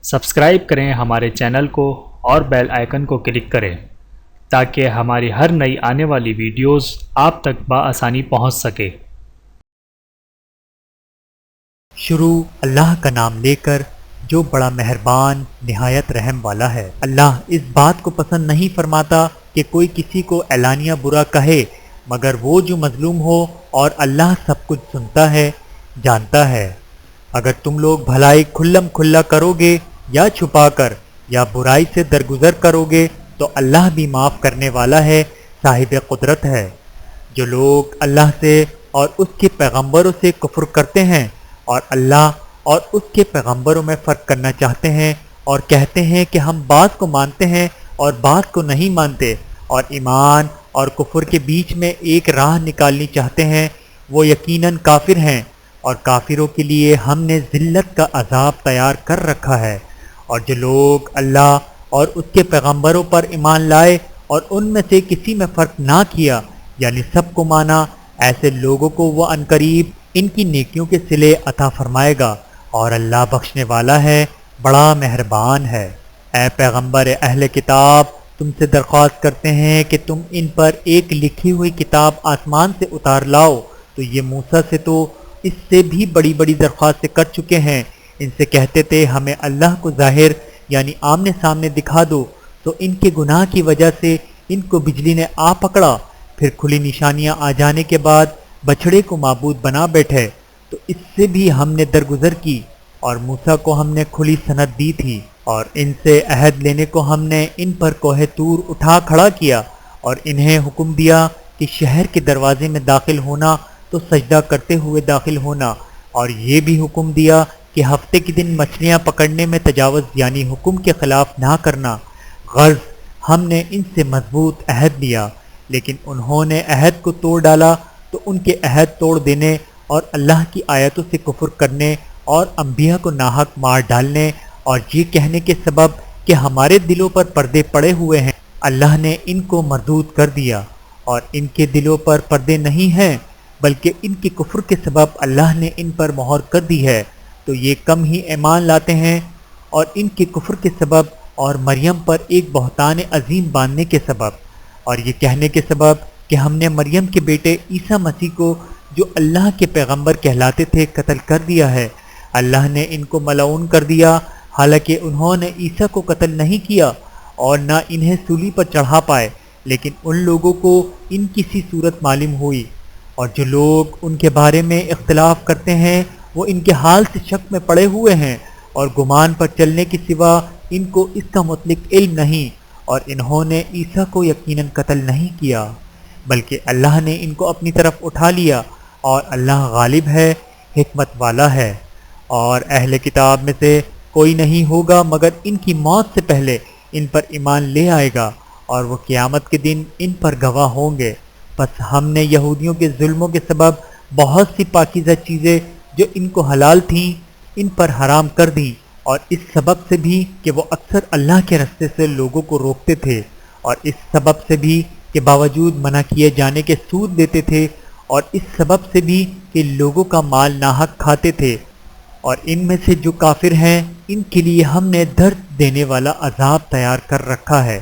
Subscribe کریں ہمارے channel کو اور بیل آئیکن کو کلک کریں تاکہ ہماری ہر نئی آنے والی ویڈیوز آپ تک بآسانی پہنچ سکے۔ شروع اللہ کا نام لے کر جو بڑا مہربان نہایت رحم والا ہے۔ اللہ اس بات کو پسند نہیں فرماتا کہ کوئی کسی کو اعلانیہ برا کہے مگر وہ جو مظلوم ہو، اور اللہ سب کچھ سنتا ہے، جانتا ہے۔ اگر تم لوگ بھلائی کھلم کھلا کرو گے یا چھپا کر یا برائی سے درگزر کرو گے تو اللہ بھی معاف کرنے والا ہے، صاحب قدرت ہے۔ جو لوگ اللہ سے اور اس کے پیغمبروں سے کفر کرتے ہیں اور اللہ اور اس کے پیغمبروں میں فرق کرنا چاہتے ہیں اور کہتے ہیں کہ ہم بعض کو مانتے ہیں اور بعض کو نہیں مانتے، اور ایمان اور کفر کے بیچ میں ایک راہ نکالنی چاہتے ہیں، وہ یقیناً کافر ہیں، اور کافروں کے لیے ہم نے ذلت کا عذاب تیار کر رکھا ہے۔ اور جو لوگ اللہ اور اس کے پیغمبروں پر ایمان لائے اور ان میں سے کسی میں فرق نہ کیا، یعنی سب کو مانا، ایسے لوگوں کو وہ عنقریب ان کی نیکیوں کے صلے عطا فرمائے گا، اور اللہ بخشنے والا ہے، بڑا مہربان ہے۔ اے پیغمبر اہل کتاب، تم سے درخواست کرتے ہیں کہ تم ان پر ایک لکھی ہوئی کتاب آسمان سے اتار لاؤ، تو یہ موسیٰ سے تو اس سے بھی بڑی بڑی درخواستیں کر چکے ہیں۔ ان سے کہتے تھے ہمیں اللہ کو ظاہر یعنی آمنے سامنے دکھا دو، تو ان کے گناہ کی وجہ سے ان کو بجلی نے آ پکڑا، پھر کھلی نشانیاں آ جانے کے بعد بچھڑے کو معبود بنا بیٹھے، تو اس سے بھی ہم نے درگزر کی، اور موسیٰ کو ہم نے کھلی سند دی تھی، اور ان سے عہد لینے کو ہم نے ان پر کوہ طور اٹھا کھڑا کیا، اور انہیں حکم دیا کہ شہر کے دروازے میں داخل ہونا تو سجدہ کرتے ہوئے داخل ہونا، اور یہ بھی حکم دیا کہ ہفتے کے دن مچھلیاں پکڑنے میں تجاوز یعنی حکم کے خلاف نہ کرنا۔ غرض ہم نے ان سے مضبوط عہد لیا، لیکن انہوں نے عہد کو توڑ ڈالا، تو ان کے عہد توڑ دینے اور اللہ کی آیتوں سے کفر کرنے اور انبیاء کو ناحق مار ڈالنے اور یہ کہنے کے سبب کہ ہمارے دلوں پر پردے پڑے ہوئے ہیں، اللہ نے ان کو مردود کر دیا، اور ان کے دلوں پر پردے نہیں ہیں بلکہ ان کے کفر کے سبب اللہ نے ان پر مہر کر دی ہے، تو یہ کم ہی ایمان لاتے ہیں، اور ان کے کفر کے سبب اور مریم پر ایک بہتان عظیم باندھنے کے سبب، اور یہ کہنے کے سبب کہ ہم نے مریم کے بیٹے عیسیٰ مسیح کو جو اللہ کے پیغمبر کہلاتے تھے قتل کر دیا ہے۔ اللہ نے ان کو ملعون کر دیا، حالانکہ انہوں نے عیسیٰ کو قتل نہیں کیا اور نہ انہیں سولی پر چڑھا پائے، لیکن ان لوگوں کو ان کی سی صورت معلوم ہوئی، اور جو لوگ ان کے بارے میں اختلاف کرتے ہیں وہ ان کے حال سے شک میں پڑے ہوئے ہیں، اور گمان پر چلنے کے سوا ان کو اس کا مطلق علم نہیں، اور انہوں نے عیسیٰ کو یقیناً قتل نہیں کیا بلکہ اللہ نے ان کو اپنی طرف اٹھا لیا، اور اللہ غالب ہے، حکمت والا ہے۔ اور اہل کتاب میں سے کوئی نہیں ہوگا مگر ان کی موت سے پہلے ان پر ایمان لے آئے گا، اور وہ قیامت کے دن ان پر گواہ ہوں گے۔ پس ہم نے یہودیوں کے ظلموں کے سبب بہت سی پاکیزہ چیزیں جو ان کو حلال تھیں ان پر حرام کر دی، اور اس سبب سے بھی کہ وہ اکثر اللہ کے رستے سے لوگوں کو روکتے تھے، اور اس سبب سے بھی کہ باوجود منع کیے جانے کے سود لیتے تھے، اور اس سبب سے بھی کہ لوگوں کا مال ناحق کھاتے تھے۔ اور ان میں سے جو کافر ہیں ان کے لیے ہم نے درد دینے والا عذاب تیار کر رکھا ہے،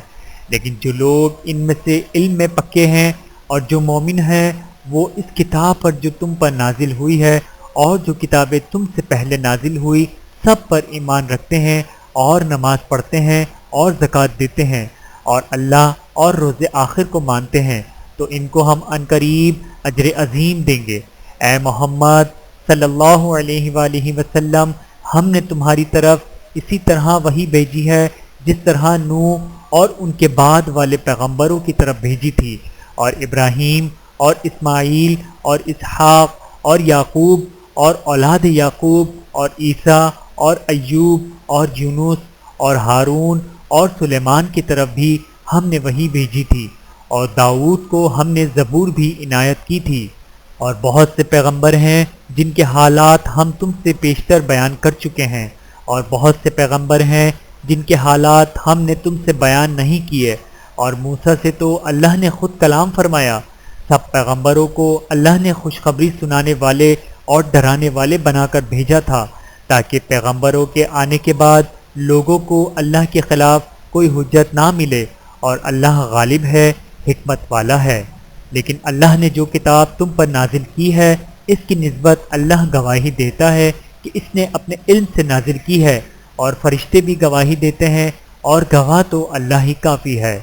لیکن جو لوگ ان میں سے علم میں پکے ہیں اور جو مومن ہیں وہ اس کتاب پر جو تم پر نازل ہوئی ہے اور جو کتابیں تم سے پہلے نازل ہوئی سب پر ایمان رکھتے ہیں، اور نماز پڑھتے ہیں اور زکوٰۃ دیتے ہیں، اور اللہ اور روز آخر کو مانتے ہیں، تو ان کو ہم عنقریب اجر عظیم دیں گے۔ اے محمد صلی اللہ علیہ وآلہ وسلم، ہم نے تمہاری طرف اسی طرح وحی بھیجی ہے جس طرح نوح اور ان کے بعد والے پیغمبروں کی طرف بھیجی تھی، اور ابراہیم اور اسماعیل اور اسحاق اور یعقوب اور اولاد یعقوب اور عیسیٰ اور ایوب اور یونس اور ہارون اور سلیمان کی طرف بھی ہم نے وحی بھیجی تھی، اور داؤد کو ہم نے زبور بھی عنایت کی تھی۔ اور بہت سے پیغمبر ہیں جن کے حالات ہم تم سے پیشتر بیان کر چکے ہیں، اور بہت سے پیغمبر ہیں جن کے حالات ہم نے تم سے بیان نہیں کیے، اور موسیٰ سے تو اللہ نے خود کلام فرمایا۔ سب پیغمبروں کو اللہ نے خوشخبری سنانے والے اور ڈرانے والے بنا کر بھیجا تھا، تاکہ پیغمبروں کے آنے کے بعد لوگوں کو اللہ کے خلاف کوئی حجت نہ ملے، اور اللہ غالب ہے، حکمت والا ہے۔ لیکن اللہ نے جو کتاب تم پر نازل کی ہے، اس کی نسبت اللہ گواہی دیتا ہے کہ اس نے اپنے علم سے نازل کی ہے، اور فرشتے بھی گواہی دیتے ہیں، اور گواہ تو اللہ ہی کافی ہے۔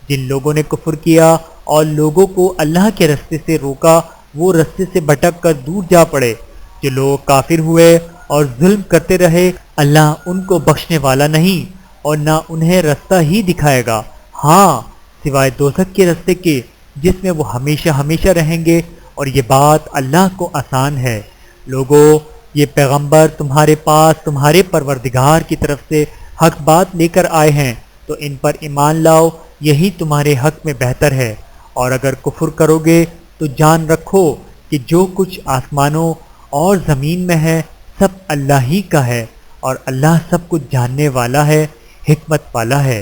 جن لوگوں نے کفر کیا اور لوگوں کو اللہ کے رستے سے روکا، وہ رستے سے بھٹک کر دور جا پڑے۔ جو لوگ کافر ہوئے اور ظلم کرتے رہے، اللہ ان کو بخشنے والا نہیں اور نہ انہیں رستہ ہی دکھائے گا، ہاں سوائے دوزخ کے رستے کے، جس میں وہ ہمیشہ ہمیشہ رہیں گے، اور یہ بات اللہ کو آسان ہے۔ لوگو، یہ پیغمبر تمہارے پاس تمہارے پروردگار کی طرف سے حق بات لے کر آئے ہیں، تو ان پر ایمان لاؤ، یہی تمہارے حق میں بہتر ہے۔ اور اگر کفر کرو گے تو جان رکھو کہ جو کچھ آسمانوں اور زمین میں ہے سب اللہ ہی کا ہے، اور اللہ سب کچھ جاننے والا ہے، حکمت والا ہے۔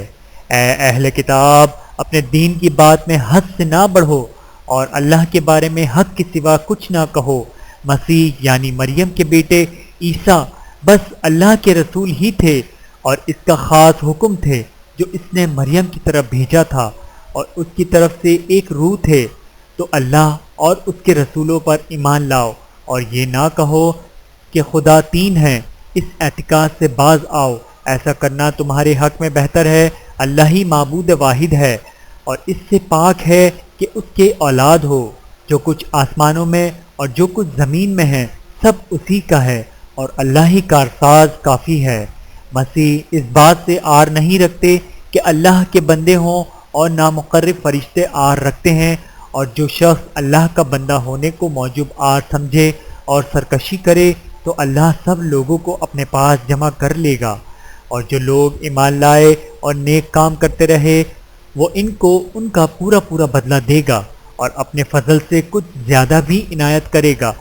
اے اہل کتاب، اپنے دین کی بات میں حد سے نہ بڑھو، اور اللہ کے بارے میں حق کے سوا کچھ نہ کہو۔ مسیح یعنی مریم کے بیٹے عیسیٰ بس اللہ کے رسول ہی تھے، اور اس کا خاص حکم تھے جو اس نے مریم کی طرف بھیجا تھا، اور اس کی طرف سے ایک روح تھے۔ تو اللہ اور اس کے رسولوں پر ایمان لاؤ، اور یہ نہ کہو کہ خدا تین ہیں، اس اعتقاد سے باز آؤ، ایسا کرنا تمہارے حق میں بہتر ہے۔ اللہ ہی معبود واحد ہے، اور اس سے پاک ہے کہ اس کے اولاد ہو۔ جو کچھ آسمانوں میں اور جو کچھ زمین میں ہے سب اسی کا ہے، اور اللہ ہی کارساز کافی ہے۔ مسیح اس بات سے آر نہیں رکھتے کہ اللہ کے بندے ہوں، اور نامقرب فرشتے آر رکھتے ہیں، اور جو شخص اللہ کا بندہ ہونے کو موجب آر سمجھے اور سرکشی کرے تو اللہ سب لوگوں کو اپنے پاس جمع کر لے گا۔ اور جو لوگ ایمان لائے اور نیک کام کرتے رہے، وہ ان کو ان کا پورا پورا بدلہ دے گا، اور اپنے فضل سے کچھ زیادہ بھی عنایت کرے گا۔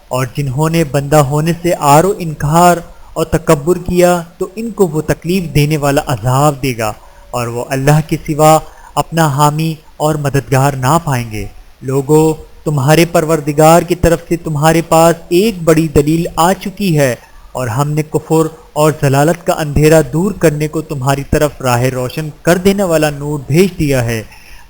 اور جنہوں نے بندہ ہونے سے آر و انکار اور تکبر کیا تو ان کو وہ تکلیف دینے والا عذاب دے گا، اور وہ اللہ کے سوا اپنا حامی اور مددگار نہ پائیں گے۔ لوگو، تمہارے پروردگار کی طرف سے تمہارے پاس ایک بڑی دلیل آ چکی ہے، اور ہم نے کفر اور ضلالت کا اندھیرا دور کرنے کو تمہاری طرف راہ روشن کر دینے والا نور بھیج دیا ہے۔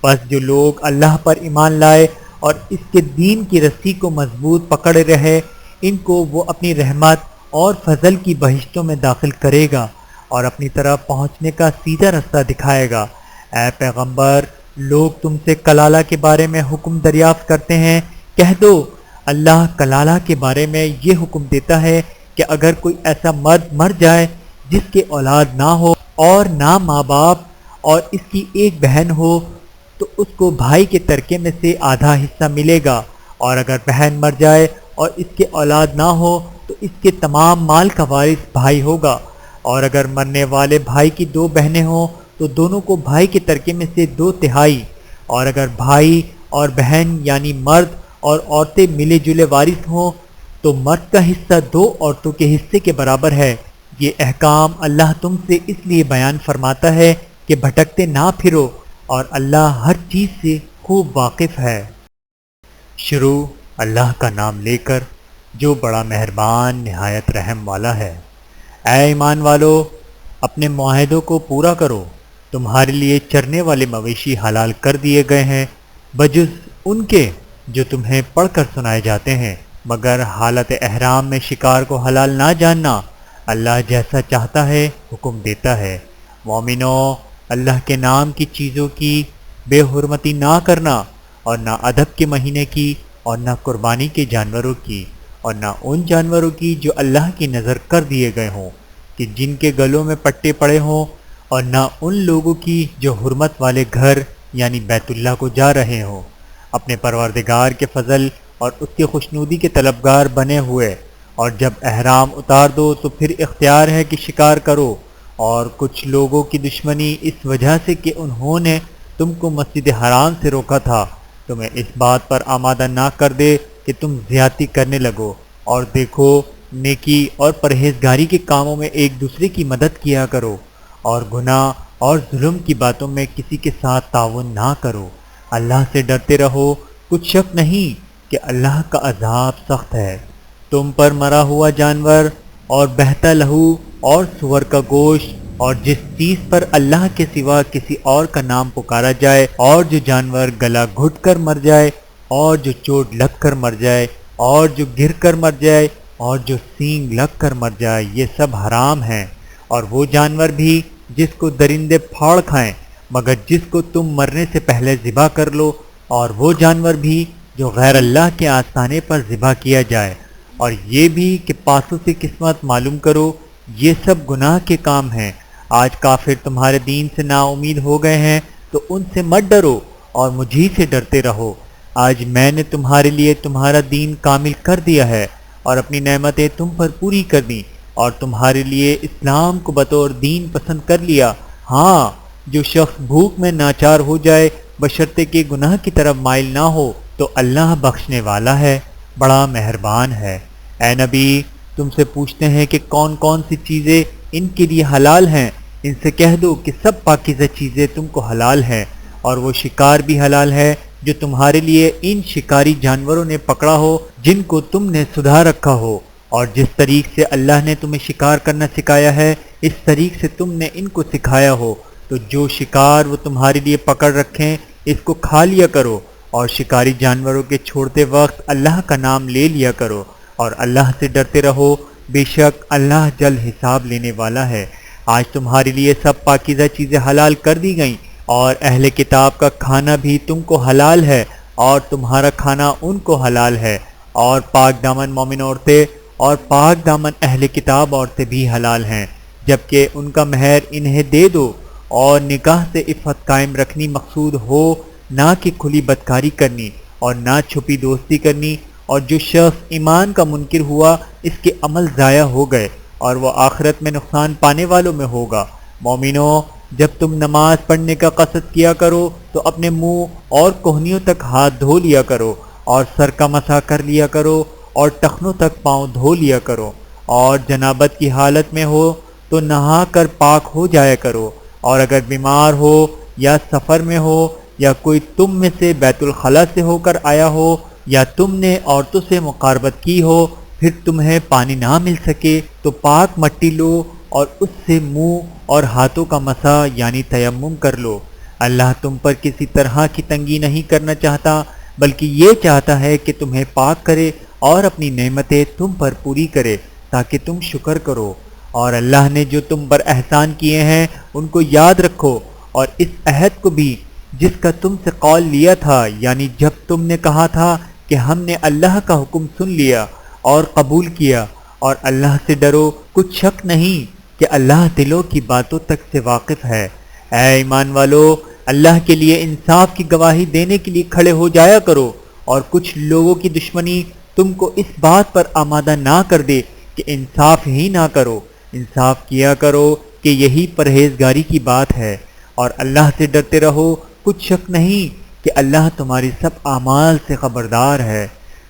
بس جو لوگ اللہ پر ایمان لائے اور اس کے دین کی رسی کو مضبوط پکڑے رہے، ان کو وہ اپنی رحمت اور فضل کی بہشتوں میں داخل کرے گا، اور اپنی طرف پہنچنے کا سیدھا رستہ دکھائے گا۔ اے پیغمبر، لوگ تم سے کلالہ کے بارے میں حکم دریافت کرتے ہیں، کہہ دو اللہ کلالہ کے بارے میں یہ حکم دیتا ہے کہ اگر کوئی ایسا مرد مر جائے جس کے اولاد نہ ہو اور نہ ماں باپ اور اس کی ایک بہن ہو تو اس کو بھائی کے ترکے میں سے آدھا حصہ ملے گا، اور اگر بہن مر جائے اور اس کے اولاد نہ ہو تو اس کے تمام مال کا وارث بھائی ہوگا، اور اگر مرنے والے بھائی کی دو بہنیں ہوں تو دونوں کو بھائی کے ترکے میں سے 2/3، اور اگر بھائی اور بہن یعنی مرد اور عورتیں ملے جلے وارث ہوں تو مرد کا حصہ 2 عورتوں کے حصے کے برابر ہے۔ یہ احکام اللہ تم سے اس لیے بیان فرماتا ہے کہ بھٹکتے نہ پھرو، اور اللہ ہر چیز سے خوب واقف ہے۔ شروع اللہ کا نام لے کر جو بڑا مہربان نہایت رحم والا ہے۔ اے ایمان والو، اپنے معاہدوں کو پورا کرو۔ تمہارے لیے چرنے والے مویشی حلال کر دیے گئے ہیں بجز ان کے جو تمہیں پڑھ کر سنائے جاتے ہیں، مگر حالت احرام میں شکار کو حلال نہ جاننا۔ اللہ جیسا چاہتا ہے حکم دیتا ہے۔ مومنو، اللہ کے نام کی چیزوں کی بے حرمتی نہ کرنا، اور نہ ادب کے مہینے کی، اور نہ قربانی کے جانوروں کی، اور نہ ان جانوروں کی جو اللہ کی نظر کر دیے گئے ہوں کہ جن کے گلوں میں پٹے پڑے ہوں، اور نہ ان لوگوں کی جو حرمت والے گھر یعنی بیت اللہ کو جا رہے ہوں، اپنے پروردگار کے فضل اور اس کے خوشنودی کے طلبگار بنے ہوئے۔ اور جب احرام اتار دو تو پھر اختیار ہے کہ شکار کرو، اور کچھ لوگوں کی دشمنی اس وجہ سے کہ انہوں نے تم کو مسجد حرام سے روکا تھا، تمہیں اس بات پر آمادہ نہ کر دے کہ تم زیادتی کرنے لگو، اور دیکھو نیکی اور پرہیزگاری کے کاموں میں ایک دوسرے کی مدد کیا کرو، اور گناہ اور ظلم کی باتوں میں کسی کے ساتھ تعاون نہ کرو۔ اللہ سے ڈرتے رہو، کچھ شک نہیں کہ اللہ کا عذاب سخت ہے۔ تم پر مرا ہوا جانور اور بہتا لہو اور سور کا گوشت اور جس چیز پر اللہ کے سوا کسی اور کا نام پکارا جائے، اور جو جانور گلا گھٹ کر مر جائے، اور جو چوٹ لگ کر مر جائے، اور جو گر کر مر جائے، اور جو سینگ لگ کر مر جائے، یہ سب حرام ہیں۔ اور وہ جانور بھی جس کو درندے پھاڑ کھائیں، مگر جس کو تم مرنے سے پہلے ذبح کر لو، اور وہ جانور بھی جو غیر اللہ کے آستانے پر ذبح کیا جائے، اور یہ بھی کہ پاسوں سے قسمت معلوم کرو، یہ سب گناہ کے کام ہیں۔ آج کافر تمہارے دین سے نا امید ہو گئے ہیں تو ان سے مت ڈرو اور مجھی سے ڈرتے رہو۔ آج میں نے تمہارے لیے تمہارا دین کامل کر دیا ہے اور اپنی نعمتیں تم پر پوری کر دیں، اور تمہارے لیے اسلام کو بطور دین پسند کر لیا۔ ہاں، جو شخص بھوک میں ناچار ہو جائے بشرطے کہ گناہ کی طرف مائل نہ ہو تو اللہ بخشنے والا ہے، بڑا مہربان ہے۔ اے نبی، تم سے پوچھتے ہیں کہ کون کون سی چیزیں ان کے لیے حلال ہیں، ان سے کہہ دو کہ سب پاکیزہ چیزیں تم کو حلال ہیں، اور وہ شکار بھی حلال ہے جو تمہارے لیے ان شکاری جانوروں نے پکڑا ہو جن کو تم نے سدھا رکھا ہو، اور جس طریق سے اللہ نے تمہیں شکار کرنا سکھایا ہے اس طریق سے تم نے ان کو سکھایا ہو، تو جو شکار وہ تمہارے لیے پکڑ رکھیں اس کو کھا لیا کرو، اور شکاری جانوروں کے چھوڑتے وقت اللہ کا نام لے لیا کرو، اور اللہ سے ڈرتے رہو، بے شک اللہ جلد حساب لینے والا ہے۔ آج تمہارے لیے سب پاکیزہ چیزیں حلال کر دی گئیں، اور اہل کتاب کا کھانا بھی تم کو حلال ہے، اور تمہارا کھانا ان کو حلال ہے، اور پاک دامن مومن عورتیں اور پاک دامن اہل کتاب عورتیں بھی حلال ہیں، جبکہ ان کا مہر انہیں دے دو، اور نکاح سے عفت قائم رکھنی مقصود ہو، نہ کہ کھلی بدکاری کرنی اور نہ چھپی دوستی کرنی، اور جو شخص ایمان کا منکر ہوا اس کے عمل ضائع ہو گئے اور وہ آخرت میں نقصان پانے والوں میں ہوگا۔ مومنو، جب تم نماز پڑھنے کا قصد کیا کرو تو اپنے منہ اور کوہنیوں تک ہاتھ دھو لیا کرو، اور سر کا مسح کر لیا کرو، اور ٹخنوں تک پاؤں دھو لیا کرو، اور جنابت کی حالت میں ہو تو نہا کر پاک ہو جایا کرو، اور اگر بیمار ہو یا سفر میں ہو یا کوئی تم میں سے بیت الخلاء سے ہو کر آیا ہو یا تم نے عورتوں سے مقاربت کی ہو، پھر تمہیں پانی نہ مل سکے تو پاک مٹی لو اور اس سے منہ اور ہاتھوں کا مسح یعنی تیمم کر لو۔ اللہ تم پر کسی طرح کی تنگی نہیں کرنا چاہتا، بلکہ یہ چاہتا ہے کہ تمہیں پاک کرے اور اپنی نعمتیں تم پر پوری کرے تاکہ تم شکر کرو، اور اللہ نے جو تم پر احسان کیے ہیں ان کو یاد رکھو، اور اس عہد کو بھی جس کا تم سے قول لیا تھا، یعنی جب تم نے کہا تھا کہ ہم نے اللہ کا حکم سن لیا اور قبول کیا، اور اللہ سے ڈرو، کچھ شک نہیں کہ اللہ دلوں کی باتوں تک سے واقف ہے۔ اے ایمان والو، اللہ کے لیے انصاف کی گواہی دینے کے لیے کھڑے ہو جایا کرو، اور کچھ لوگوں کی دشمنی تم کو اس بات پر آمادہ نہ کر دے کہ انصاف ہی نہ کرو، انصاف کیا کرو کہ یہی پرہیزگاری کی بات ہے، اور اللہ سے ڈرتے رہو، کچھ شک نہیں کہ اللہ تمہاری سب اعمال سے خبردار ہے۔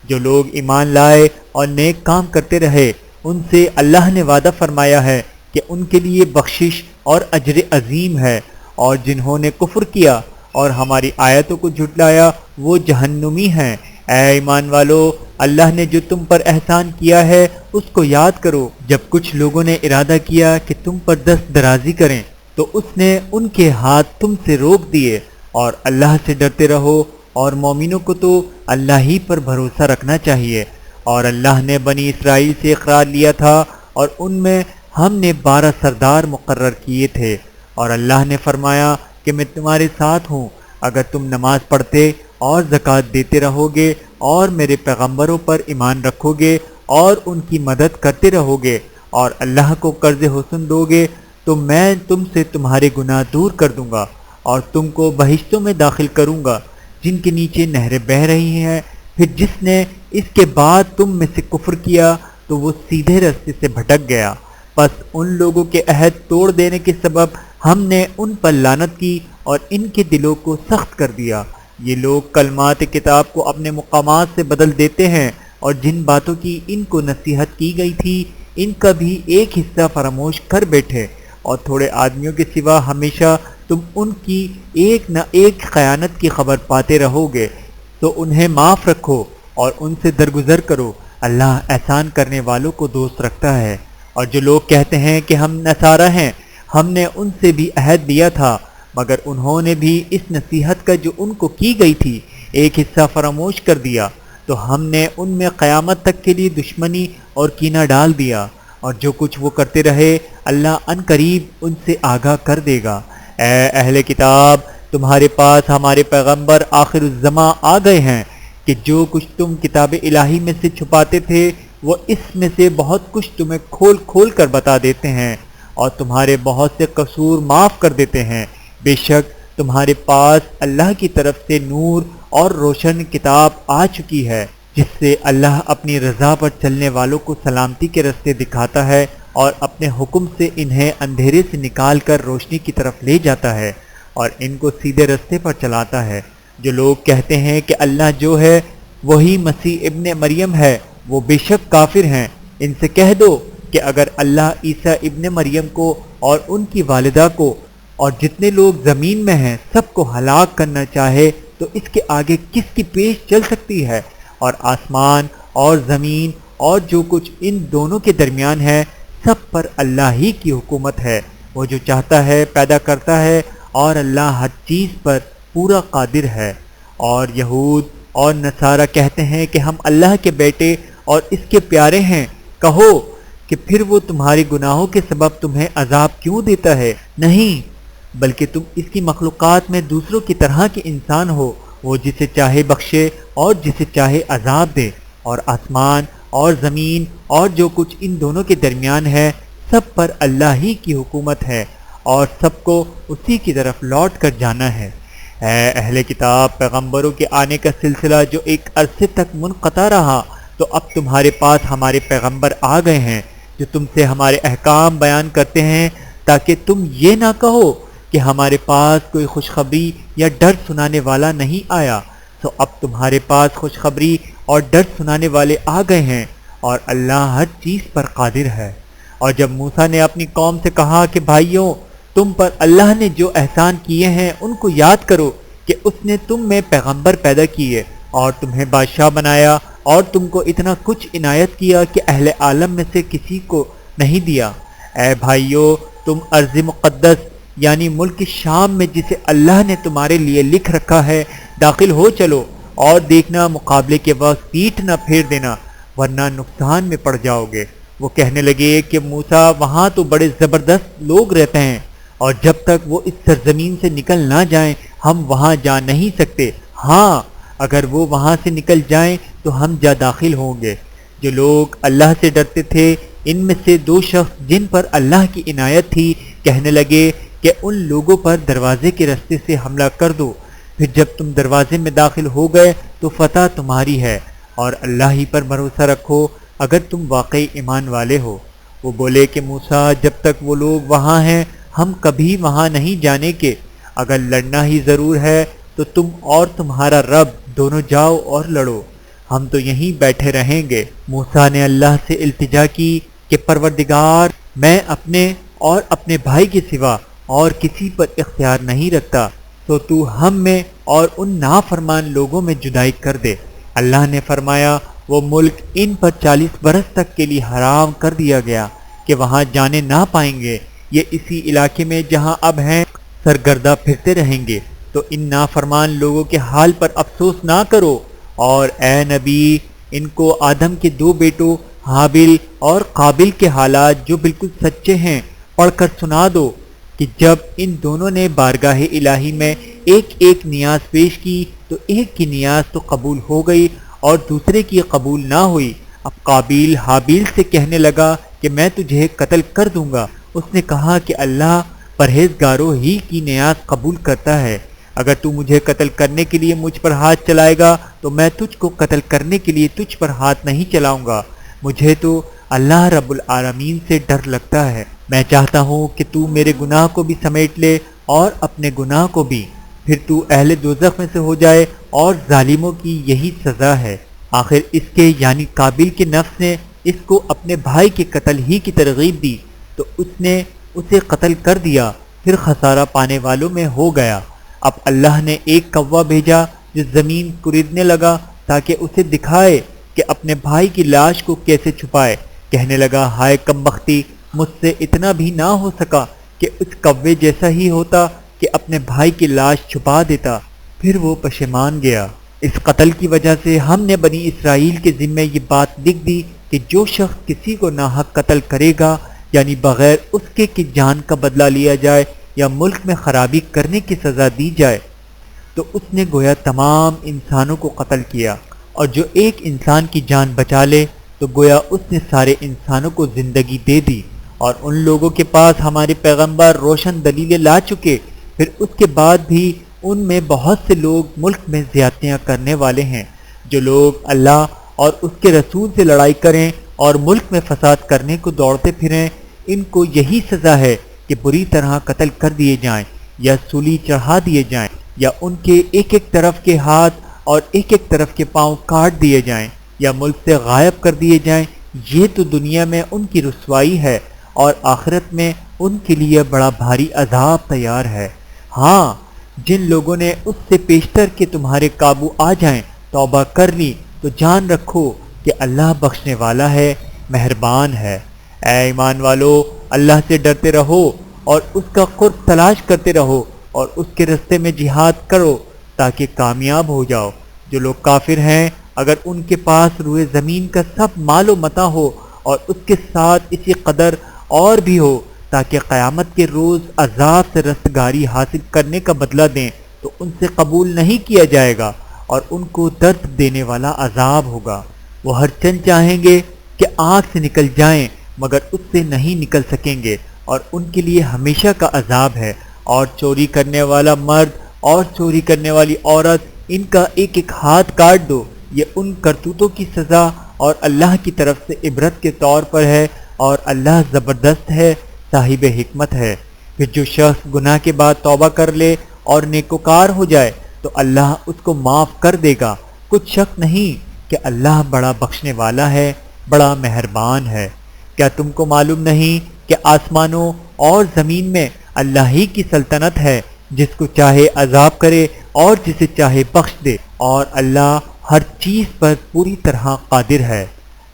جو لوگ ایمان لائے اور نیک کام کرتے رہے ان سے اللہ نے وعدہ فرمایا ہے کہ ان کے لیے بخشش اور اجر عظیم ہے، اور جنہوں نے کفر کیا اور ہماری آیتوں کو جھٹلایا وہ جہنمی ہیں۔ اے ایمان والو، اللہ نے جو تم پر احسان کیا ہے اس کو یاد کرو۔ جب کچھ لوگوں نے ارادہ کیا کہ تم پر دست درازی کریں تو اس نے ان کے ہاتھ تم سے روک دیے، اور اللہ سے ڈرتے رہو، اور مومنوں کو تو اللہ ہی پر بھروسہ رکھنا چاہیے۔ اور اللہ نے بنی اسرائیل سے اقرار لیا تھا اور ان میں ہم نے 12 سردار مقرر کیے تھے، اور اللہ نے فرمایا کہ میں تمہارے ساتھ ہوں اگر تم نماز پڑھتے اور زکوٰۃ دیتے رہو گے اور میرے پیغمبروں پر ایمان رکھو گے اور ان کی مدد کرتے رہو گے اور اللہ کو قرض حسن دو گے تو میں تم سے تمہارے گناہ دور کر دوں گا اور تم کو بہشتوں میں داخل کروں گا جن کے نیچے نہریں بہہ رہی ہیں۔ پھر جس نے اس کے بعد تم میں سے کفر کیا تو وہ سیدھے راستے سے بھٹک گیا، پس ان لوگوں کے عہد توڑ دینے کے سبب ہم نے ان پر لعنت کی اور ان کے دلوں کو سخت کر دیا۔ یہ لوگ کلمات کتاب کو اپنے مقامات سے بدل دیتے ہیں، اور جن باتوں کی ان کو نصیحت کی گئی تھی ان کا بھی ایک حصہ فراموش کر بیٹھے، اور تھوڑے آدمیوں کے سوا ہمیشہ تم ان کی ایک نہ ایک خیانت کی خبر پاتے رہو گے، تو انہیں معاف رکھو اور ان سے درگزر کرو، اللہ احسان کرنے والوں کو دوست رکھتا ہے۔ اور جو لوگ کہتے ہیں کہ ہم نصارہ ہیں، ہم نے ان سے بھی عہد لیا تھا، مگر انہوں نے بھی اس نصیحت کا جو ان کو کی گئی تھی ایک حصہ فراموش کر دیا، تو ہم نے ان میں قیامت تک کے لیے دشمنی اور کینہ ڈال دیا، اور جو کچھ وہ کرتے رہے اللہ ان قریب ان سے آگاہ کر دے گا۔ اے اہل کتاب، تمہارے پاس ہمارے پیغمبر آخر الزماں آ گئے ہیں کہ جو کچھ تم کتاب الہی میں سے چھپاتے تھے وہ اس میں سے بہت کچھ تمہیں کھول کھول کر بتا دیتے ہیں اور تمہارے بہت سے قصور معاف کر دیتے ہیں۔ بے شک تمہارے پاس اللہ کی طرف سے نور اور روشن کتاب آ چکی ہے، جس سے اللہ اپنی رضا پر چلنے والوں کو سلامتی کے راستے دکھاتا ہے اور اپنے حکم سے انہیں اندھیرے سے نکال کر روشنی کی طرف لے جاتا ہے اور ان کو سیدھے راستے پر چلاتا ہے۔ جو لوگ کہتے ہیں کہ اللہ جو ہے وہی مسیح ابن مریم ہے، وہ بے شک کافر ہیں۔ ان سے کہہ دو کہ اگر اللہ عیسیٰ ابن مریم کو اور ان کی والدہ کو اور جتنے لوگ زمین میں ہیں سب کو ہلاک کرنا چاہے تو اس کے آگے کس کی پیش چل سکتی ہے؟ اور آسمان اور زمین اور جو کچھ ان دونوں کے درمیان ہے سب پر اللہ ہی کی حکومت ہے، وہ جو چاہتا ہے پیدا کرتا ہے اور اللہ ہر چیز پر پورا قادر ہے۔ اور یہود اور نصارہ کہتے ہیں کہ ہم اللہ کے بیٹے اور اس کے پیارے ہیں۔ کہو کہ پھر وہ تمہارے گناہوں کے سبب تمہیں عذاب کیوں دیتا ہے؟ نہیں، بلکہ تم اس کی مخلوقات میں دوسروں کی طرح کے انسان ہو، وہ جسے چاہے بخشے اور جسے چاہے عذاب دے۔ اور آسمان اور زمین اور جو کچھ ان دونوں کے درمیان ہے سب پر اللہ ہی کی حکومت ہے اور سب کو اسی کی طرف لوٹ کر جانا ہے۔ اے اہل کتاب، پیغمبروں کے آنے کا سلسلہ جو ایک عرصے تک منقطع رہا، تو اب تمہارے پاس ہمارے پیغمبر آ گئے ہیں جو تم سے ہمارے احکام بیان کرتے ہیں تاکہ تم یہ نہ کہو کہ ہمارے پاس کوئی خوشخبری یا ڈر سنانے والا نہیں آیا۔ تو اب تمہارے پاس خوشخبری اور ڈر سنانے والے آ گئے ہیں اور اللہ ہر چیز پر قادر ہے۔ اور جب موسیٰ نے اپنی قوم سے کہا کہ بھائیوں، تم پر اللہ نے جو احسان کیے ہیں ان کو یاد کرو کہ اس نے تم میں پیغمبر پیدا کیے اور تمہیں بادشاہ بنایا اور تم کو اتنا کچھ عنایت کیا کہ اہل عالم میں سے کسی کو نہیں دیا۔ اے بھائیوں، تم ارض مقدس یعنی ملک شام میں جسے اللہ نے تمہارے لیے لکھ رکھا ہے داخل ہو چلو، اور دیکھنا مقابلے کے وقت پیٹھ نہ پھیر دینا ورنہ نقصان میں پڑ جاؤ گے۔ وہ کہنے لگے کہ موسیٰ، وہاں تو بڑے زبردست لوگ رہتے ہیں اور جب تک وہ اس سرزمین سے نکل نہ جائیں ہم وہاں جا نہیں سکتے۔ ہاں، اگر وہ وہاں سے نکل جائیں تو ہم جا داخل ہوں گے۔ جو لوگ اللہ سے ڈرتے تھے ان میں سے دو شخص جن پر اللہ کی عنایت تھی کہنے لگے کہ ان لوگوں پر دروازے کے راستے سے حملہ کر دو، پھر جب تم دروازے میں داخل ہو گئے تو فتح تمہاری ہے، اور اللہ ہی پر بھروسہ رکھو اگر تم واقعی ایمان والے ہو۔ وہ بولے کہ موسیٰ، جب تک وہ لوگ وہاں ہیں ہم کبھی وہاں نہیں جانے کے، اگر لڑنا ہی ضرور ہے تو تم اور تمہارا رب دونوں جاؤ اور لڑو، ہم تو یہیں بیٹھے رہیں گے۔ موسیٰ نے اللہ سے التجا کی کہ پروردگار، میں اپنے اور اپنے بھائی کے سوا اور کسی پر اختیار نہیں رکھتا، تو ہم میں اور ان نافرمان لوگوں میں جدائی کر دے۔ اللہ نے فرمایا، وہ ملک ان پر 40 برس تک کے لیے حرام کر دیا گیا کہ وہاں جانے نہ پائیں گے، یہ اسی علاقے میں جہاں اب ہیں سرگردہ پھرتے رہیں گے، تو ان نافرمان لوگوں کے حال پر افسوس نہ کرو۔ اور اے نبی، ان کو آدم کے 2 بیٹوں حابل اور قابل کے حالات جو بالکل سچے ہیں پڑھ کر سنا دو کہ جب ان دونوں نے بارگاہ الہی میں ایک ایک نیاز پیش کی تو ایک کی نیاز تو قبول ہو گئی اور دوسرے کی قبول نہ ہوئی۔ اب قابیل حابیل سے کہنے لگا کہ میں تجھے قتل کر دوں گا۔ اس نے کہا کہ اللہ پرہیزگاروں ہی کی نیاز قبول کرتا ہے، اگر تو مجھے قتل کرنے کے لیے مجھ پر ہاتھ چلائے گا تو میں تجھ کو قتل کرنے کے لیے تجھ پر ہاتھ نہیں چلاؤں گا۔ مجھے تو اللہ رب العالمین سے ڈر لگتا ہے، میں چاہتا ہوں کہ تو میرے گناہ کو بھی سمیٹ لے اور اپنے گناہ کو بھی، پھر تو اہل دوزخ میں سے ہو جائے، اور ظالموں کی یہی سزا ہے۔ آخر اس کے یعنی قابل کے نفس نے اس کو اپنے بھائی کے قتل ہی کی ترغیب دی تو اس نے اسے قتل کر دیا، پھر خسارہ پانے والوں میں ہو گیا۔ اب اللہ نے ایک کوا بھیجا جو زمین کریدنے لگا تاکہ اسے دکھائے کہ اپنے بھائی کی لاش کو کیسے چھپائے۔ کہنے لگا، ہائے کم بختی، مجھ سے اتنا بھی نہ ہو سکا کہ اس کوے جیسا ہی ہوتا کہ اپنے بھائی کی لاش چھپا دیتا، پھر وہ پشیمان گیا۔ اس قتل کی وجہ سے ہم نے بنی اسرائیل کے ذمے یہ بات لکھ دی کہ جو شخص کسی کو ناحق قتل کرے گا، یعنی بغیر اس کے کہ جان کا بدلہ لیا جائے یا ملک میں خرابی کرنے کی سزا دی جائے، تو اس نے گویا تمام انسانوں کو قتل کیا، اور جو ایک انسان کی جان بچا لے تو گویا اس نے سارے انسانوں کو زندگی دے دی۔ اور ان لوگوں کے پاس ہمارے پیغمبر روشن دلیلیں لا چکے، پھر اس کے بعد بھی ان میں بہت سے لوگ ملک میں زیادتیاں کرنے والے ہیں۔ جو لوگ اللہ اور اس کے رسول سے لڑائی کریں اور ملک میں فساد کرنے کو دوڑتے پھریں، ان کو یہی سزا ہے کہ بری طرح قتل کر دیے جائیں یا سولی چڑھا دیے جائیں، یا ان کے ایک ایک طرف کے ہاتھ اور ایک ایک طرف کے پاؤں کاٹ دیے جائیں یا ملک سے غائب کر دیے جائیں۔ یہ تو دنیا میں ان کی رسوائی ہے، اور آخرت میں ان کے لیے بڑا بھاری عذاب تیار ہے۔ ہاں، جن لوگوں نے اس سے پیشتر کہ تمہارے قابو آ جائیں توبہ کر لی تو جان رکھو کہ اللہ بخشنے والا ہے، مہربان ہے۔ اے ایمان والو، اللہ سے ڈرتے رہو اور اس کا قرب تلاش کرتے رہو اور اس کے رستے میں جہاد کرو تاکہ کامیاب ہو جاؤ۔ جو لوگ کافر ہیں، اگر ان کے پاس روئے زمین کا سب مال و متاع ہو اور اس کے ساتھ اسی قدر اور بھی ہو تاکہ قیامت کے روز عذاب سے رستگاری حاصل کرنے کا بدلہ دیں، تو ان سے قبول نہیں کیا جائے گا اور ان کو درد دینے والا عذاب ہوگا۔ وہ ہر چند چاہیں گے کہ آنکھ سے نکل جائیں مگر اس سے نہیں نکل سکیں گے، اور ان کے لیے ہمیشہ کا عذاب ہے۔ اور چوری کرنے والا مرد اور چوری کرنے والی عورت، ان کا ایک ایک ہاتھ کاٹ دو، یہ ان کرتوتوں کی سزا اور اللہ کی طرف سے عبرت کے طور پر ہے، اور اللہ زبردست ہے، صاحب حکمت ہے۔ پھر جو شخص گناہ کے بعد توبہ کر لے اور نیکوکار ہو جائے تو اللہ اس کو معاف کر دے گا۔ کچھ شک نہیں کہ اللہ بڑا بخشنے والا ہے، بڑا مہربان ہے۔ کیا تم کو معلوم نہیں کہ آسمانوں اور زمین میں اللہ ہی کی سلطنت ہے، جس کو چاہے عذاب کرے اور جسے چاہے بخش دے، اور اللہ ہر چیز پر پوری طرح قادر ہے۔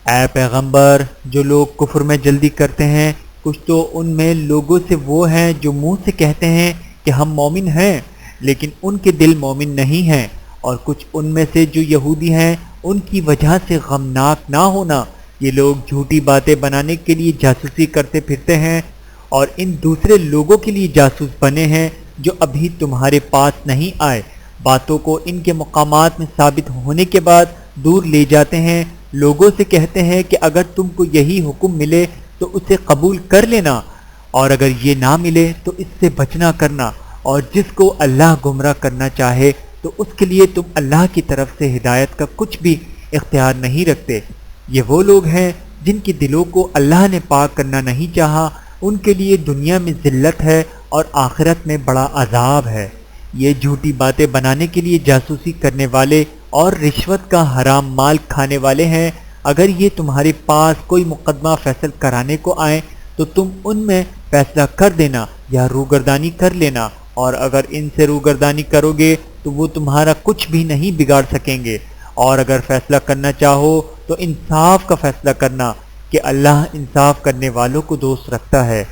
اے پیغمبر، جو لوگ کفر میں جلدی کرتے ہیں، کچھ تو ان میں لوگوں سے وہ ہیں جو منہ سے کہتے ہیں کہ ہم مومن ہیں لیکن ان کے دل مومن نہیں ہیں، اور کچھ ان میں سے جو یہودی ہیں، ان کی وجہ سے غمناک نہ ہونا۔ یہ لوگ جھوٹی باتیں بنانے کے لیے جاسوسی کرتے پھرتے ہیں اور ان دوسرے لوگوں کے لیے جاسوس بنے ہیں جو ابھی تمہارے پاس نہیں آئے۔ باتوں کو ان کے مقامات میں ثابت ہونے کے بعد دور لے جاتے ہیں، لوگوں سے کہتے ہیں کہ اگر تم کو یہی حکم ملے تو اسے قبول کر لینا، اور اگر یہ نہ ملے تو اس سے بچنا کرنا، اور جس کو اللہ گمراہ کرنا چاہے تو اس کے لیے تم اللہ کی طرف سے ہدایت کا کچھ بھی اختیار نہیں رکھتے۔ یہ وہ لوگ ہیں جن کے دلوں کو اللہ نے پاک کرنا نہیں چاہا، ان کے لیے دنیا میں ذلت ہے اور آخرت میں بڑا عذاب ہے۔ یہ جھوٹی باتیں بنانے کے لیے جاسوسی کرنے والے اور رشوت کا حرام مال کھانے والے ہیں۔ اگر یہ تمہارے پاس کوئی مقدمہ فیصل کرانے کو آئیں تو تم ان میں فیصلہ کر دینا یا روگردانی کر لینا، اور اگر ان سے روگردانی کرو گے تو وہ تمہارا کچھ بھی نہیں بگاڑ سکیں گے، اور اگر فیصلہ کرنا چاہو تو انصاف کا فیصلہ کرنا کہ اللہ انصاف کرنے والوں کو دوست رکھتا ہے۔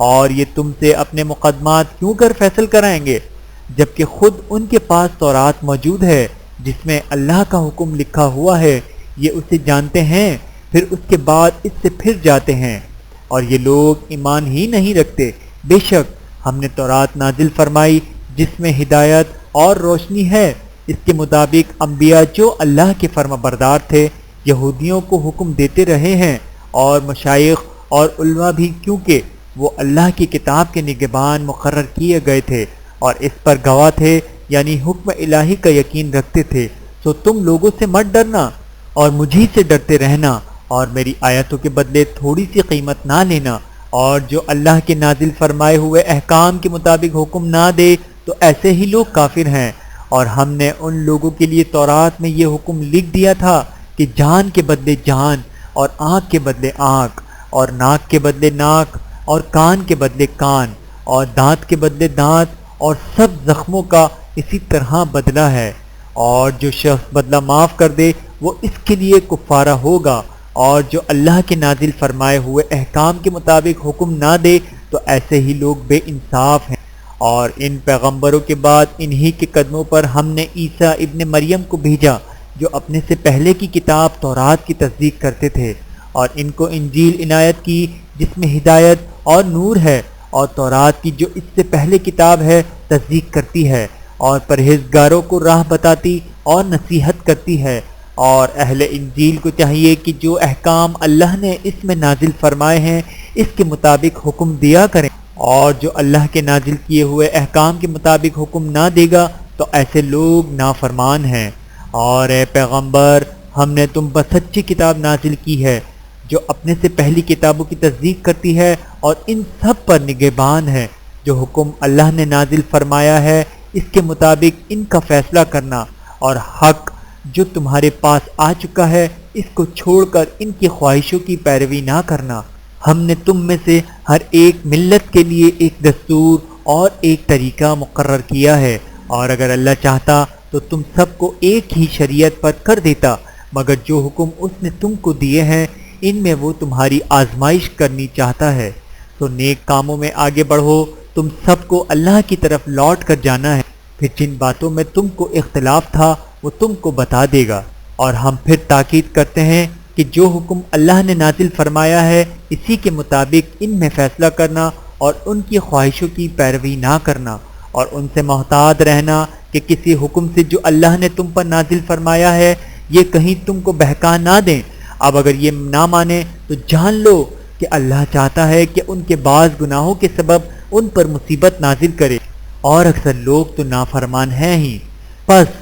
اور یہ تم سے اپنے مقدمات کیوں کر فیصل کرائیں گے جبکہ خود ان کے پاس تورات موجود ہے جس میں اللہ کا حکم لکھا ہوا ہے، یہ اسے جانتے ہیں، پھر اس کے بعد اس سے پھر جاتے ہیں، اور یہ لوگ ایمان ہی نہیں رکھتے۔ بے شک ہم نے تورات نازل فرمائی جس میں ہدایت اور روشنی ہے، اس کے مطابق انبیاء جو اللہ کے فرما بردار تھے یہودیوں کو حکم دیتے رہے ہیں، اور مشائخ اور علماء بھی، کیونکہ وہ اللہ کی کتاب کے نگہبان مقرر کیے گئے تھے اور اس پر گواہ تھے، یعنی حکم الہی کا یقین رکھتے تھے۔ سو تم لوگوں سے مت ڈرنا اور مجھی سے ڈرتے رہنا، اور میری آیتوں کے بدلے تھوڑی سی قیمت نہ لینا، اور جو اللہ کے نازل فرمائے ہوئے احکام کے مطابق حکم نہ دے تو ایسے ہی لوگ کافر ہیں۔ اور ہم نے ان لوگوں کے لیے تورات میں یہ حکم لکھ دیا تھا کہ جان کے بدلے جان، اور آنکھ کے بدلے آنکھ، اور ناک کے بدلے ناک، اور کان کے بدلے کان، اور دانت کے بدلے دانت، اور سب زخموں کا اسی طرح بدلہ ہے۔ اور جو شخص بدلہ معاف کر دے وہ اس کے لیے کفارہ ہوگا، اور جو اللہ کے نازل فرمائے ہوئے احکام کے مطابق حکم نہ دے تو ایسے ہی لوگ بے انصاف ہیں۔ اور ان پیغمبروں کے بعد انہی کے قدموں پر ہم نے عیسیٰ ابن مریم کو بھیجا، جو اپنے سے پہلے کی کتاب تورات کی تصدیق کرتے تھے، اور ان کو انجیل عنایت کی جس میں ہدایت اور نور ہے، اور تورات کی جو اس سے پہلے کتاب ہے تصدیق کرتی ہے، اور پرہیزگاروں کو راہ بتاتی اور نصیحت کرتی ہے۔ اور اہل انجیل کو چاہیے کہ جو احکام اللہ نے اس میں نازل فرمائے ہیں اس کے مطابق حکم دیا کریں، اور جو اللہ کے نازل کیے ہوئے احکام کے مطابق حکم نہ دے گا تو ایسے لوگ نافرمان ہیں۔ اور اے پیغمبر، ہم نے تم پر سچی کتاب نازل کی ہے جو اپنے سے پہلی کتابوں کی تصدیق کرتی ہے اور ان سب پر نگہبان ہے۔ جو حکم اللہ نے نازل فرمایا ہے اس کے مطابق ان کا فیصلہ کرنا، اور حق جو تمہارے پاس آ چکا ہے اس کو چھوڑ کر ان کی خواہشوں کی پیروی نہ کرنا۔ ہم نے تم میں سے ہر ایک ملت کے لیے ایک دستور اور ایک طریقہ مقرر کیا ہے، اور اگر اللہ چاہتا تو تم سب کو ایک ہی شریعت پر کر دیتا، مگر جو حکم اس نے تم کو دیے ہیں ان میں وہ تمہاری آزمائش کرنی چاہتا ہے۔ تو نیک کاموں میں آگے بڑھو، تم سب کو اللہ کی طرف لوٹ کر جانا ہے، پھر جن باتوں میں تم کو اختلاف تھا وہ تم کو بتا دے گا۔ اور ہم پھر تاکید کرتے ہیں کہ جو حکم اللہ نے نازل فرمایا ہے اسی کے مطابق ان میں فیصلہ کرنا اور ان کی خواہشوں کی پیروی نہ کرنا، اور ان سے محتاط رہنا کہ کسی حکم سے جو اللہ نے تم پر نازل فرمایا ہے یہ کہیں تم کو بہکا نہ دیں۔ اب اگر یہ نہ مانے تو جان لو کہ اللہ چاہتا ہے کہ ان کے بعض گناہوں کے سبب ان پر مصیبت نازل کرے، اور اکثر لوگ تو نافرمان ہیں ہی۔ پس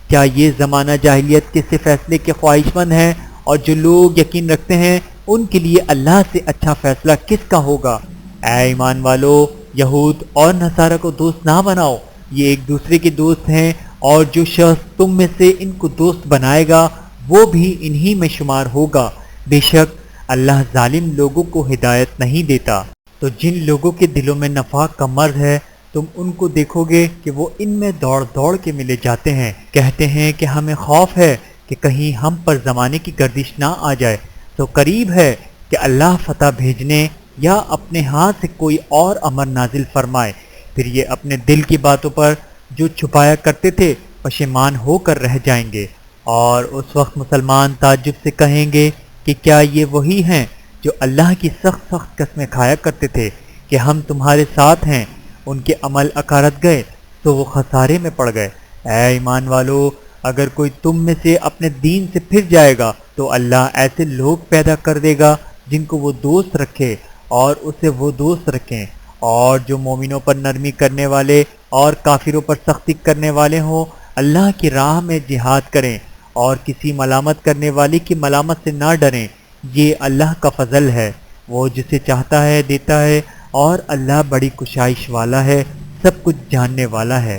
کیا یہ زمانہ جاہلیت کے سے فیصلے کے خواہش مند ہیں، اور جو لوگ یقین رکھتے ہیں ان کے لیے اللہ سے اچھا فیصلہ کس کا ہوگا؟ اے ایمان والو، یہود اور نصارہ کو دوست نہ بناؤ، یہ ایک دوسرے کے دوست ہیں، اور جو شخص تم میں سے ان کو دوست بنائے گا وہ بھی انہی میں شمار ہوگا۔ بے شک اللہ ظالم لوگوں کو ہدایت نہیں دیتا۔ تو جن لوگوں کے دلوں میں نفاق کا مرض ہے تم ان کو دیکھو گے کہ وہ ان میں دوڑ دوڑ کے ملے جاتے ہیں، کہتے ہیں کہ ہمیں خوف ہے کہ کہیں ہم پر زمانے کی گردش نہ آ جائے، تو قریب ہے کہ اللہ فتح بھیجنے یا اپنے ہاتھ سے کوئی اور امر نازل فرمائے، پھر یہ اپنے دل کی باتوں پر جو چھپایا کرتے تھے پشیمان ہو کر رہ جائیں گے۔ اور اس وقت مسلمان تعجب سے کہیں گے کہ کیا یہ وہی ہیں جو اللہ کی سخت سخت قسمیں کھایا کرتے تھے کہ ہم تمہارے ساتھ ہیں؟ ان کے عمل اکارت گئے تو وہ خسارے میں پڑ گئے۔ اے ایمان والو، اگر کوئی تم میں سے اپنے دین سے پھر جائے گا تو اللہ ایسے لوگ پیدا کر دے گا جن کو وہ دوست رکھے اور اسے وہ دوست رکھیں، اور جو مومنوں پر نرمی کرنے والے اور کافروں پر سختی کرنے والے ہوں اللہ کی راہ میں جہاد کریں، اور کسی ملامت کرنے والی کی ملامت سے نہ ڈریں۔ یہ اللہ کا فضل ہے، وہ جسے چاہتا ہے دیتا ہے، اور اللہ بڑی کشائش والا ہے، سب کچھ جاننے والا ہے۔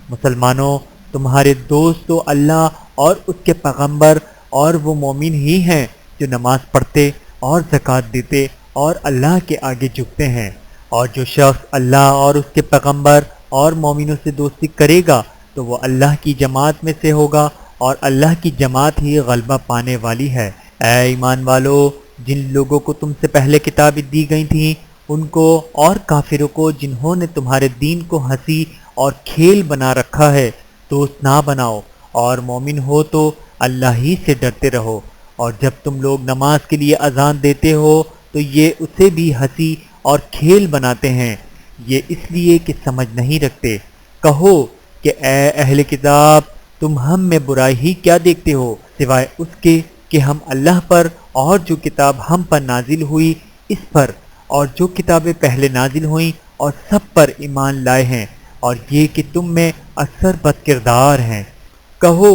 مسلمانوں، تمہارے دوست تو اللہ اور اس کے پیغمبر اور وہ مومن ہی ہیں جو نماز پڑھتے اور زکوٰۃ دیتے اور اللہ کے آگے جھکتے ہیں۔ اور جو شخص اللہ اور اس کے پیغمبر اور مومنوں سے دوستی کرے گا تو وہ اللہ کی جماعت میں سے ہوگا، اور اللہ کی جماعت ہی غلبہ پانے والی ہے۔ اے ایمان والو، جن لوگوں کو تم سے پہلے کتابیں دی گئی تھیں ان کو اور کافروں کو جنہوں نے تمہارے دین کو ہنسی اور کھیل بنا رکھا ہے دوست نہ بناؤ، اور مومن ہو تو اللہ ہی سے ڈرتے رہو۔ اور جب تم لوگ نماز کے لیے اذان دیتے ہو تو یہ اسے بھی ہنسی اور کھیل بناتے ہیں، یہ اس لیے کہ سمجھ نہیں رکھتے۔ کہو کہ اے اہل کتاب، تم ہم میں برائی ہی کیا دیکھتے ہو سوائے اس کے کہ ہم اللہ پر اور جو کتاب ہم پر نازل ہوئی اس پر اور جو کتابیں پہلے نازل ہوئیں اور سب پر ایمان لائے ہیں، اور یہ کہ تم میں اکثر بد کردار ہیں۔ کہو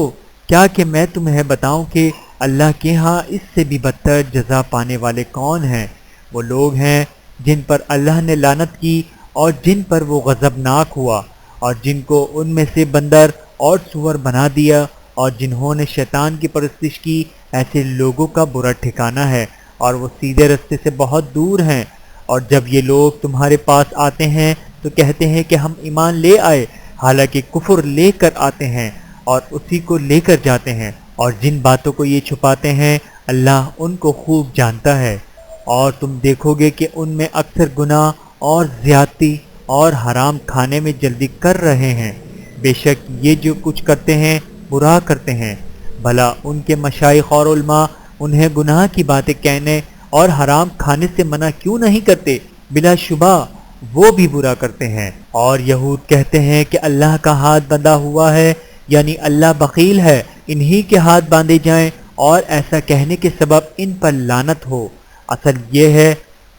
کیا کہ میں تمہیں بتاؤں کہ اللہ کے ہاں اس سے بھی بدتر جزا پانے والے کون ہیں؟ وہ لوگ ہیں جن پر اللہ نے لعنت کی اور جن پر وہ غضبناک ہوا، اور جن کو ان میں سے بندر اور سور بنا دیا، اور جنہوں نے شیطان کی پرستش کی، ایسے لوگوں کا برا ٹھکانہ ہے، اور وہ سیدھے رستے سے بہت دور ہیں۔ اور جب یہ لوگ تمہارے پاس آتے ہیں تو کہتے ہیں کہ ہم ایمان لے آئے، حالانکہ کفر لے کر آتے ہیں اور اسی کو لے کر جاتے ہیں، اور جن باتوں کو یہ چھپاتے ہیں اللہ ان کو خوب جانتا ہے۔ اور تم دیکھو گے کہ ان میں اکثر گناہ اور زیادتی اور حرام کھانے میں جلدی کر رہے ہیں۔ بے شک یہ جو کچھ کرتے ہیں برا کرتے ہیں۔ بھلا ان کے مشائخ اور علماء انہیں گناہ کی باتیں کہنے اور حرام کھانے سے منع کیوں نہیں کرتے؟ بلا شبہ وہ بھی برا کرتے ہیں۔ اور یہود کہتے ہیں کہ اللہ کا ہاتھ بندھا ہوا ہے، یعنی اللہ بخیل ہے، انہی کے ہاتھ باندھے جائیں، اور ایسا کہنے کے سبب ان پر لعنت ہو۔ اصل یہ ہے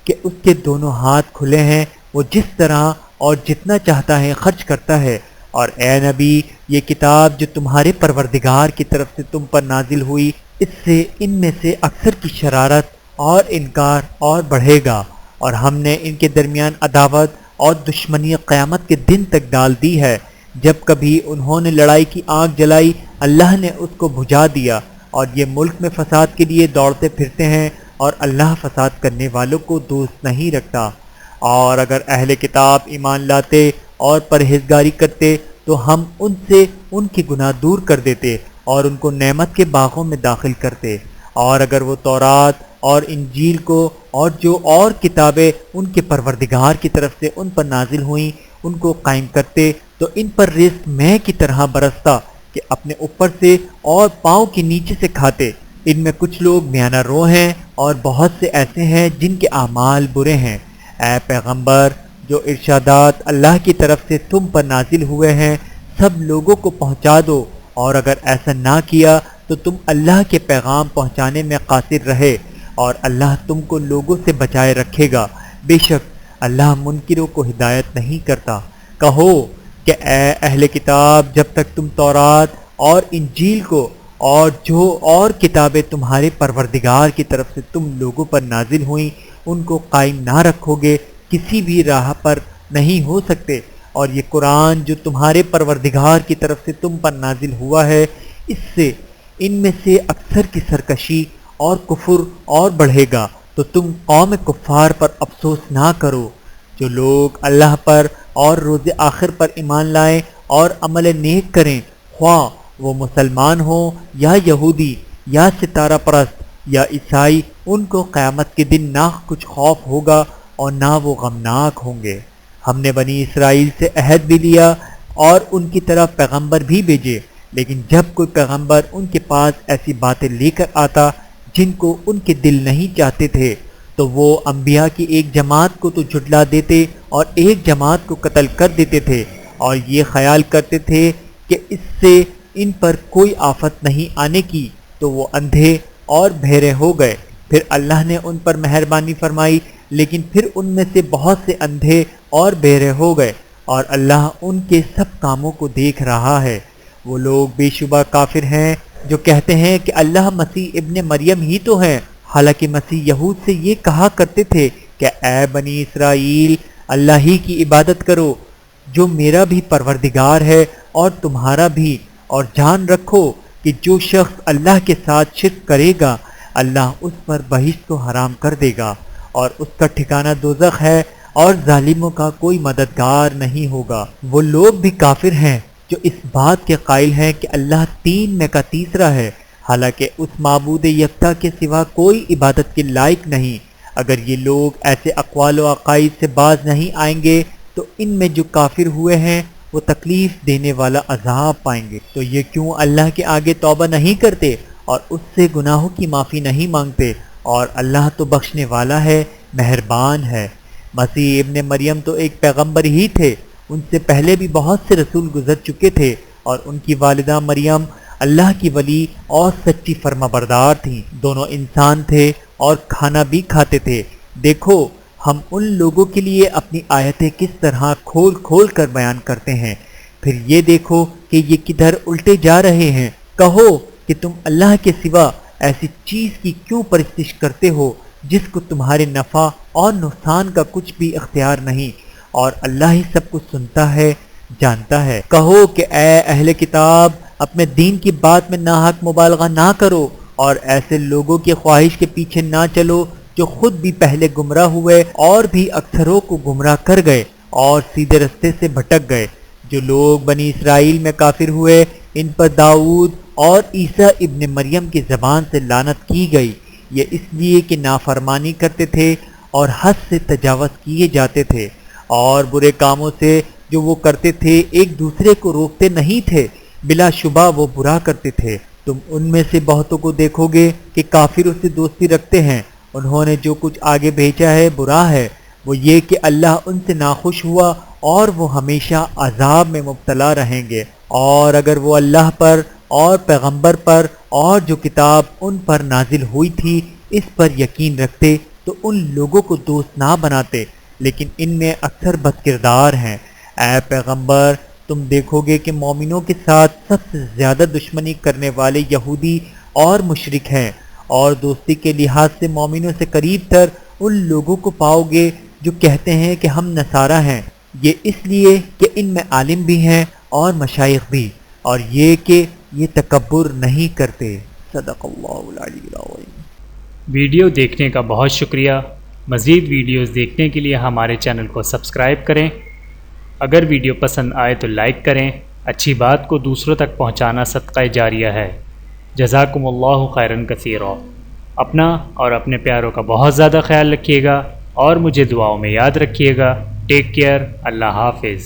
کہ اس کے دونوں ہاتھ کھلے ہیں، وہ جس طرح اور جتنا چاہتا ہے خرچ کرتا ہے۔ اور اے نبی، یہ کتاب جو تمہارے پروردگار کی طرف سے تم پر نازل ہوئی، اس سے ان میں سے اکثر کی شرارت اور انکار اور بڑھے گا، اور ہم نے ان کے درمیان عداوت اور دشمنی قیامت کے دن تک ڈال دی ہے۔ جب کبھی انہوں نے لڑائی کی آگ جلائی، اللہ نے اس کو بجھا دیا، اور یہ ملک میں فساد کے لیے دوڑتے پھرتے ہیں، اور اللہ فساد کرنے والوں کو دوست نہیں رکھتا۔ اور اگر اہل کتاب ایمان لاتے اور پرہیزگاری کرتے تو ہم ان سے ان کی گناہ دور کر دیتے اور ان کو نعمت کے باغوں میں داخل کرتے۔ اور اگر وہ تورات اور انجیل کو اور جو اور کتابیں ان کے پروردگار کی طرف سے ان پر نازل ہوئیں ان کو قائم کرتے تو ان پر رزق مے کی طرح برستا کہ اپنے اوپر سے اور پاؤں کے نیچے سے کھاتے۔ ان میں کچھ لوگ میانہ رو ہیں اور بہت سے ایسے ہیں جن کے اعمال برے ہیں۔ اے پیغمبر، جو ارشادات اللہ کی طرف سے تم پر نازل ہوئے ہیں سب لوگوں کو پہنچا دو، اور اگر ایسا نہ کیا تو تم اللہ کے پیغام پہنچانے میں قاصر رہے، اور اللہ تم کو لوگوں سے بچائے رکھے گا۔ بے شک اللہ منکروں کو ہدایت نہیں کرتا۔ کہو کہ اے اہل کتاب، جب تک تم تورات اور انجیل کو اور جو اور کتابیں تمہارے پروردگار کی طرف سے تم لوگوں پر نازل ہوئیں ان کو قائم نہ رکھو گے، کسی بھی راہ پر نہیں ہو سکتے۔ اور یہ قرآن جو تمہارے پروردگار کی طرف سے تم پر نازل ہوا ہے، اس سے ان میں سے اکثر کی سرکشی اور کفر اور بڑھے گا، تو تم قوم کفار پر افسوس نہ کرو۔ جو لوگ اللہ پر اور روز آخر پر ایمان لائیں اور عمل نیک کریں، خواہ وہ مسلمان ہوں یا یہودی یا ستارہ پرست یا عیسائی، ان کو قیامت کے دن نہ کچھ خوف ہوگا اور نہ وہ غمناک ہوں گے۔ ہم نے بنی اسرائیل سے عہد بھی لیا اور ان کی طرف پیغمبر بھی بھیجے، لیکن جب کوئی پیغمبر ان کے پاس ایسی باتیں لے کر آتا جن کو ان کے دل نہیں چاہتے تھے تو وہ انبیاء کی ایک جماعت کو تو جھٹلا دیتے اور ایک جماعت کو قتل کر دیتے تھے، اور یہ خیال کرتے تھے کہ اس سے ان پر کوئی آفت نہیں آنے کی، تو وہ اندھے اور بہرے ہو گئے۔ پھر اللہ نے ان پر مہربانی فرمائی، لیکن پھر ان میں سے بہت سے اندھے اور بہرے ہو گئے، اور اللہ ان کے سب کاموں کو دیکھ رہا ہے۔ وہ لوگ بے شبہ کافر ہیں جو کہتے ہیں کہ اللہ مسیح ابن مریم ہی تو ہے، حالانکہ مسیح یہود سے یہ کہا کرتے تھے کہ اے بنی اسرائیل، اللہ ہی کی عبادت کرو جو میرا بھی پروردگار ہے اور تمہارا بھی، اور جان رکھو کہ جو شخص اللہ کے ساتھ شرک کرے گا اللہ اس پر بہشت کو حرام کر دے گا، اور اس کا ٹھکانہ دوزخ ہے، اور ظالموں کا کوئی مددگار نہیں ہوگا۔ وہ لوگ بھی کافر ہیں جو اس بات کے قائل ہیں کہ اللہ تین میں کا تیسرا ہے، حالانکہ اس معبود یکتا کے سوا کوئی عبادت کے لائق نہیں۔ اگر یہ لوگ ایسے اقوال و عقائد سے باز نہیں آئیں گے تو ان میں جو کافر ہوئے ہیں وہ تکلیف دینے والا عذاب پائیں گے۔ تو یہ کیوں اللہ کے آگے توبہ نہیں کرتے اور اس سے گناہوں کی معافی نہیں مانگتے؟ اور اللہ تو بخشنے والا ہے، مہربان ہے۔ مسیح ابن مریم تو ایک پیغمبر ہی تھے، ان سے پہلے بھی بہت سے رسول گزر چکے تھے، اور ان کی والدہ مریم اللہ کی ولی اور سچی فرما بردار تھیں۔ دونوں انسان تھے اور کھانا بھی کھاتے تھے۔ دیکھو ہم ان لوگوں کے لیے اپنی آیتیں کس طرح کھول کھول کر بیان کرتے ہیں، پھر یہ دیکھو کہ یہ کدھر الٹے جا رہے ہیں۔ کہو کہ تم اللہ کے سوا ایسی چیز کی کیوں پرستش کرتے ہو جس کو تمہارے نفع اور نقصان کا کچھ بھی اختیار نہیں، اور اللہ ہی سب کچھ سنتا ہے، جانتا ہے۔ کہو کہ اے اہل کتاب، اپنے دین کی بات میں ناحق مبالغہ نہ کرو، اور ایسے لوگوں کی خواہش کے پیچھے نہ چلو جو خود بھی پہلے گمراہ ہوئے اور بھی اکثروں کو گمراہ کر گئے اور سیدھے رستے سے بھٹک گئے۔ جو لوگ بنی اسرائیل میں کافر ہوئے ان پر داؤد اور عیسیٰ ابن مریم کی زبان سے لعنت کی گئی، یہ اس لیے کہ نافرمانی کرتے تھے اور حد سے تجاوز کیے جاتے تھے، اور برے کاموں سے جو وہ کرتے تھے ایک دوسرے کو روکتے نہیں تھے، بلا شبہ وہ برا کرتے تھے۔ تم ان میں سے بہتوں کو دیکھو گے کہ کافروں سے دوستی رکھتے ہیں، انہوں نے جو کچھ آگے بھیجا ہے برا ہے، وہ یہ کہ اللہ ان سے ناخوش ہوا اور وہ ہمیشہ عذاب میں مبتلا رہیں گے۔ اور اگر وہ اللہ پر اور پیغمبر پر اور جو کتاب ان پر نازل ہوئی تھی اس پر یقین رکھتے تو ان لوگوں کو دوست نہ بناتے، لیکن ان میں اکثر بد کردار ہیں۔ اے پیغمبر، تم دیکھو گے کہ مومنوں کے ساتھ سب سے زیادہ دشمنی کرنے والے یہودی اور مشرک ہیں، اور دوستی کے لحاظ سے مومنوں سے قریب تر ان لوگوں کو پاؤ گے جو کہتے ہیں کہ ہم نصارہ ہیں، یہ اس لیے کہ ان میں عالم بھی ہیں اور مشائخ بھی، اور یہ کہ یہ تکبر نہیں کرتے۔ صدق اللہ العلی العظیم۔ ویڈیو دیکھنے کا بہت شکریہ۔ مزید ویڈیوز دیکھنے کے لیے ہمارے چینل کو سبسکرائب کریں۔ اگر ویڈیو پسند آئے تو لائک کریں۔ اچھی بات کو دوسروں تک پہنچانا صدقہ جاریہ ہے۔ جزاکم اللہ خیرا کثیرا۔ اپنا اور اپنے پیاروں کا بہت زیادہ خیال رکھیے گا اور مجھے دعاؤں میں یاد رکھیے گا۔ Take care. اللہ حافظ۔